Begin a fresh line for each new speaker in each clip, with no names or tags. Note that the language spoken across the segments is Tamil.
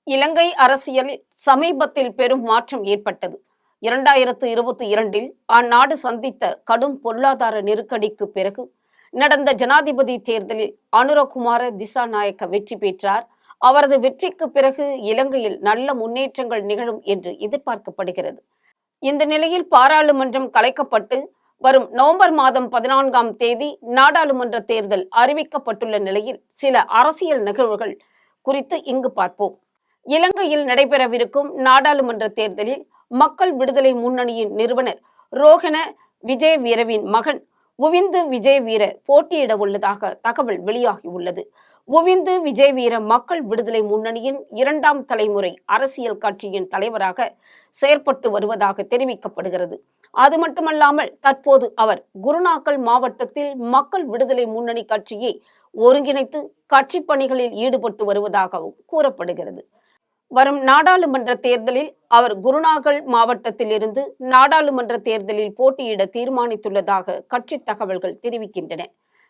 இலங்கை அரசியலில் சமீபத்தில் பெரும் மாற்றம் ஏற்பட்டது. 2022இல் அந்நாடு சந்தித்த கடும் பொருளாதார நெருக்கடிக்கு பிறகு நடந்த ஜனாதிபதி தேர்தலில் அனுரகுமார திசாநாயக்க வெற்றி பெற்றார். அவரது வெற்றிக்கு பிறகு இலங்கையில் நல்ல முன்னேற்றங்கள் நிகழும் என்று எதிர்பார்க்கப்படுகிறது. இந்த நிலையில் பாராளுமன்றம் கலைக்கப்பட்டு வரும் நவம்பர் மாதம் 14ஆம் தேதி நாடாளுமன்ற தேர்தல் அறிவிக்கப்பட்டுள்ள நிலையில் சில அரசியல் நிகழ்வுகள் குறித்து இங்கு பார்ப்போம். இலங்கையில் நடைபெறவிருக்கும் நாடாளுமன்ற தேர்தலில் மக்கள் விடுதலை முன்னணியின் நிறுவனர் ரோஹண விஜயவீரவின் மகன் உவிந்து விஜயவீர போட்டியிட உள்ளதாக தகவல் வெளியாகியுள்ளது. உவிந்து விஜயவீர மக்கள் விடுதலை முன்னணியின் 2ஆம் தலைமுறை அரசியல் கட்சியின் தலைவராக செயற்பட்டு வருவதாக தெரிவிக்கப்படுகிறது. அது மட்டுமல்லாமல் தற்போது அவர் குருநாகல் மாவட்டத்தில் மக்கள் விடுதலை முன்னணி கட்சியை ஒருங்கிணைத்து கட்சி பணிகளில் ஈடுபட்டு வருவதாகவும் கூறப்படுகிறது. வரும் நாடாளுமன்ற தேர்தலில் அவர் குருநாகல் மாவட்டத்தில் இருந்து நாடாளுமன்ற தேர்தலில் போட்டியிட தீர்மானித்துள்ளதாக கட்சி தகவல்கள் தெரிவிக்கின்றன.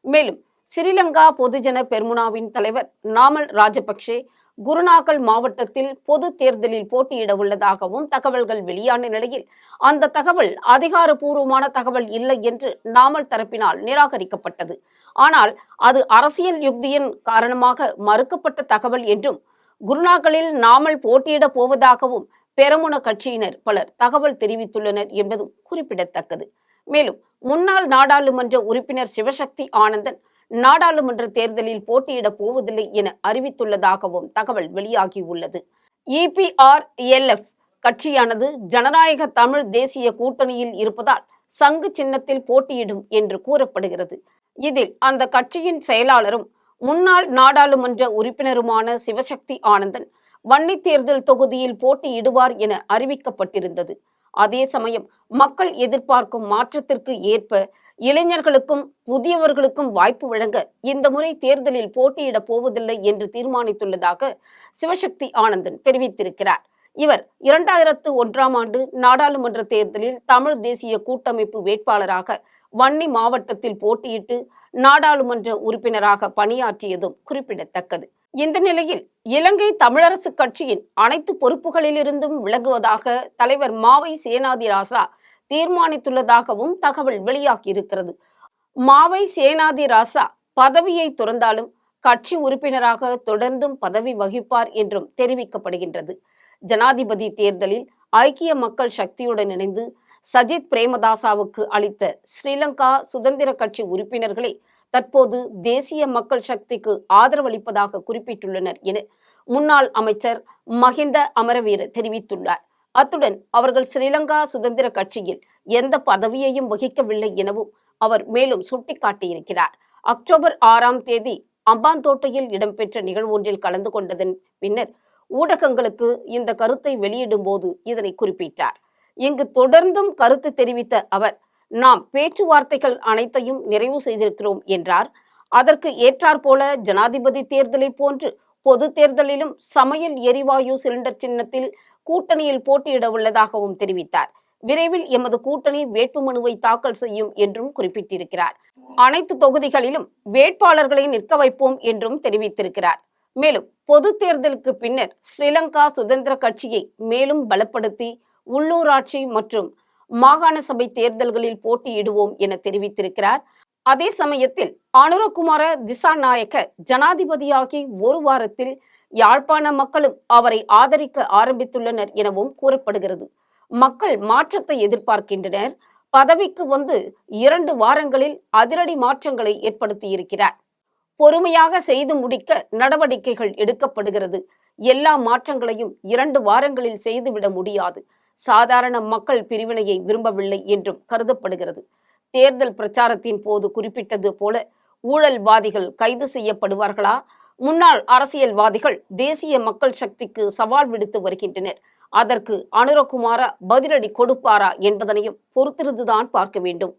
மேலும் ஸ்ரீலங்கா பொதுஜன பெர்முனாவின் தலைவர் நாமல் ராஜபக்சே குருநாகல் மாவட்டத்தில் பொது தேர்தலில் போட்டியிட உள்ளதாகவும் தகவல்கள் வெளியான நிலையில் அந்த தகவல் அதிகாரப்பூர்வமான தகவல் இல்லை என்று நாமல் தரப்பினால் நிராகரிக்கப்பட்டது. ஆனால் அது அரசியல் யுக்தியின் காரணமாக மறுக்கப்பட்ட தகவல் என்றும் குருநாகலில் நாமல் போட்டியிட போவதாகவும் பெரமுன கட்சியினர் பலர் தகவல் தெரிவித்துள்ளனர் என்பதும் குறிப்பிடத்தக்கது. மேலும் முன்னாள் நாடாளுமன்ற உறுப்பினர் சிவசக்தி ஆனந்தன் நாடாளுமன்ற தேர்தலில் போட்டியிட போவதில்லை என அறிவித்துள்ளதாகவும் தகவல் வெளியாகியுள்ளது. EPRLF கட்சியானது ஜனநாயக தமிழ் தேசிய கூட்டணியில் இருப்பதால் சங்கு சின்னத்தில் போட்டியிடும் என்று கூறப்படுகிறது. இதில் அந்த கட்சியின் செயலாளரும் முன்னாள் நாடாளுமன்ற உறுப்பினருமான சிவசக்தி ஆனந்தன் வன்னி தேர்தல் தொகுதியில் போட்டியிடுவார் என அறிவிக்கப்பட்டிருந்தது. அதே சமயம் மக்கள் எதிர்பார்க்கும் மாற்றத்திற்கு ஏற்ப இளைஞர்களுக்கும் புதியவர்களுக்கும் வாய்ப்பு வழங்க இந்த முறை தேர்தலில் போட்டியிட போவதில்லை என்று தீர்மானித்துள்ளதாக சிவசக்தி ஆனந்தன் தெரிவித்திருக்கிறார். இவர் 2001ஆம் ஆண்டு நாடாளுமன்ற தேர்தலில் தமிழ் தேசிய கூட்டமைப்பு வேட்பாளராக வன்னி மாவட்டத்தில் போட்டியிட்டு நாடாளுமன்ற உறுப்பினராக பணியாற்றியதும் குறிப்பிடத்தக்கது. இந்த நிலையில் இலங்கை தமிழரசு கட்சியின் அனைத்து பொறுப்புகளிலிருந்தும் விலகுவதாக தலைவர் மாவை சேனாதிராசா தீர்மானித்துள்ளதாகவும் தகவல் வெளியாகியிருக்கிறது. மாவை சேனாதிராசா பதவியை துறந்தாலும் கட்சி உறுப்பினராக தொடர்ந்தும் பதவி வகிப்பார் என்றும் தெரிவிக்கப்படுகின்றது. ஜனாதிபதி தேர்தலில் ஐக்கிய மக்கள் சக்தியுடன் இணைந்து சஜித் பிரேமதாசாவுக்கு அளித்த ஸ்ரீலங்கா சுதந்திர கட்சி உறுப்பினர்களே தற்போது தேசிய மக்கள் சக்திக்கு ஆதரவளிப்பதாக குறிப்பிட்டுள்ளனர் என முன்னாள் அமைச்சர் மஹிந்த அமரவீர தெரிவித்துள்ளார். அத்துடன் அவர்கள் ஸ்ரீலங்கா சுதந்திர கட்சியில் எந்த பதவியையும் வகிக்கவில்லை எனவும் அவர் மேலும் சுட்டிக்காட்டியிருக்கிறார். அக்டோபர் 6ஆம் தேதி அம்பாந்தோட்டையில் இடம்பெற்ற நிகழ்வொன்றில் கலந்து கொண்டதன் பின்னர் ஊடகங்களுக்கு இந்த கருத்தை வெளியிடும் போது இதனை குறிப்பிட்டார். இங்கு தொடர்ந்தும் கருத்து தெரிவித்த அவர், நாம் பேச்சுவார்த்தைகள் அனைத்தையும் நிறைவு செய்திருக்கிறோம் என்றார். அதற்கு ஏற்றாற்போல ஜனாதிபதி தேர்தலை போன்று பொது தேர்தலிலும் சமையல் எரிவாயு சிலிண்டர் சின்னத்தில் கூட்டணியில் போட்டியிட உள்ளதாகவும் தெரிவித்தார். விரைவில் எமது கூட்டணி வேட்புமனுவை தாக்கல் செய்யும் என்றும் குறிப்பிட்டிருக்கிறார். அனைத்து தொகுதிகளிலும் வேட்பாளர்களை நிற்க வைப்போம் என்றும் தெரிவித்திருக்கிறார். மேலும் பொது தேர்தலுக்கு பின்னர் ஸ்ரீலங்கா சுதந்திர கட்சியை மேலும் பலப்படுத்தி உள்ளூராட்சி மற்றும் மாகாண சபை தேர்தல்களில் போட்டியிடுவோம் என தெரிவித்திருக்கிறார். அதே சமயத்தில் அனுரகுமார திசாநாயக்க ஜனாதிபதியாகி ஒரு வாரத்தில் யாழ்ப்பாண மக்களும் அவரை ஆதரிக்க ஆரம்பித்துள்ளனர் எனவும் கூறப்படுகிறது. மக்கள் மாற்றத்தை எதிர்பார்க்கின்றனர். பதவிக்கு வந்து 2 வாரங்களில் அதிரடி மாற்றங்களை ஏற்படுத்தியிருக்கிறார். பொறுமையாக செய்து முடிக்க நடவடிக்கைகள் எடுக்கப்படுகிறது. எல்லா மாற்றங்களையும் 2 வாரங்களில் செய்துவிட முடியாது. சாதாரண மக்கள் பிரிவினையை விரும்பவில்லை என்றும் கருதப்படுகிறது. தேர்தல் பிரச்சாரத்தின் போது குறிப்பிட்டது போல ஊழல்வாதிகள் கைது செய்யப்படுவார்களா? முன்னாள் அரசியல்வாதிகள் தேசிய மக்கள் சக்திக்கு சவால் விடுத்து வருகின்றனர். அதற்கு அனுரகுமார பதிலடி கொடுப்பாரா என்பதனையும் பொறுத்திருந்துதான் பார்க்க வேண்டும்.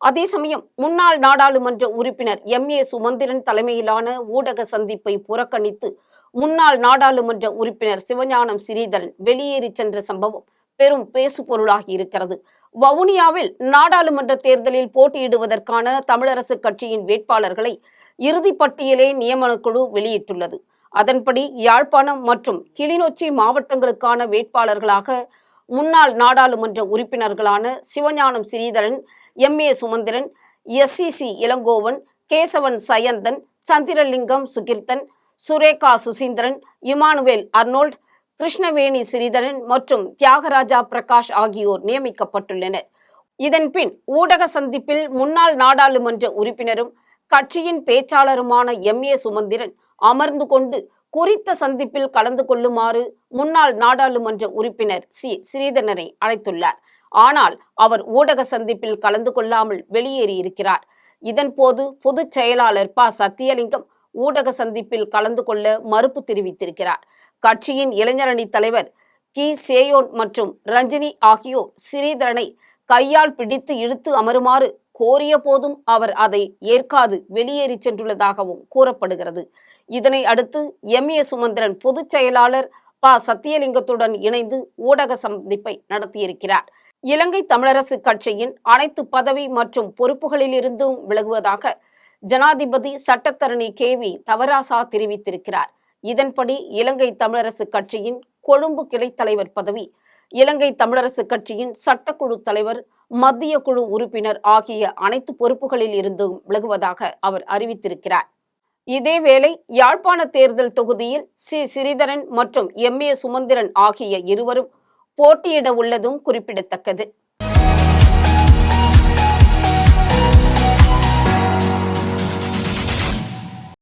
அதே சமயம் முன்னாள் நாடாளுமன்ற உறுப்பினர் MA சுமந்திரன் தலைமையிலான ஊடக சந்திப்பை புறக்கணித்து முன்னாள் நாடாளுமன்ற உறுப்பினர் சிவஞானம் ஸ்ரீதரன் வெளியேறி சென்ற சம்பவம் பெரும் பேசு பொருளாகி இருக்கிறது. வவுனியாவில் நாடாளுமன்ற தேர்தலில் போட்டியிடுவதற்கான தமிழரசு கட்சியின் வேட்பாளர்களை இறுதி பட்டியலே நியமனக்குழு வெளியிட்டுள்ளது. அதன்படி யாழ்ப்பாணம் மற்றும் கிளிநொச்சி மாவட்டங்களுக்கான வேட்பாளர்களாக முன்னாள் நாடாளுமன்ற உறுப்பினர்களான சிவஞானம் ஸ்ரீதரன், MA சுமந்திரன், SCC இளங்கோவன், கேசவன் சயந்தன், சந்திரலிங்கம் சுகீர்த்தன், சுரேகா சுசீந்திரன், இமானுவேல் அர்னோல்ட், கிருஷ்ணவேணி ஸ்ரீதரன் மற்றும் தியாகராஜா பிரகாஷ் ஆகியோர் நியமிக்கப்பட்டுள்ளனர். இதன்பின் ஊடக சந்திப்பில் முன்னாள் நாடாளுமன்ற உறுப்பினரும் கட்சியின் பேச்சாளருமான MA சுமந்திரன் அமர்ந்து கொண்டு குறித்த சந்திப்பில் கலந்து கொள்ளுமாறு முன்னாள் நாடாளுமன்ற உறுப்பினர் ஸ்ரீதரனை அழைத்துள்ளார். ஆனால் அவர் ஊடக சந்திப்பில் கலந்து கொள்ளாமல் வெளியேறியிருக்கிறார். இதன்போது பொதுச் செயலாளர் சத்தியலிங்கம் ஊடக சந்திப்பில் கலந்து கொள்ள மறுப்பு தெரிவித்திருக்கிறார். கட்சியின் இளைஞரணி தலைவர் சேயோன் மற்றும் ரஞ்சினி ஆகியோர் ஸ்ரீதரனை கையால் பிடித்து இழுத்து அமருமாறு கோரிய போதும் அவர் அதை ஏற்காது வெளியேறி சென்றுள்ளதாகவும் கூறப்படுகிறது. இதனை அடுத்து MA சுமந்திரன் பொதுச் செயலாளர் சத்தியலிங்கத்துடன் இணைந்து ஊடக சந்திப்பை நடத்தியிருக்கிறார். இலங்கை தமிழரசு கட்சியின் அனைத்து பதவி மற்றும் பொறுப்புகளிலிருந்தும் விலகுவதாக ஜனாதிபதி சட்டத்தரணி KV தவராசா தெரிவித்திருக்கிறார். இதன்படி இலங்கை தமிழரசு கட்சியின் கொழும்பு கிளை தலைவர் பதவி, இலங்கை தமிழரசு கட்சியின் சட்டக்குழு தலைவர், மத்திய குழு உறுப்பினர் ஆகிய அனைத்து பொறுப்புகளில் இருந்தும் விலகுவதாக அவர் அறிவித்திருக்கிறார். இதேவேளை யாழ்ப்பாண தேர்தல் தொகுதியில் ஸ்ரீதரன் மற்றும் MA சுமந்திரன் ஆகிய இருவரும் போட்டியிட உள்ளதும் குறிப்பிடத்தக்கது.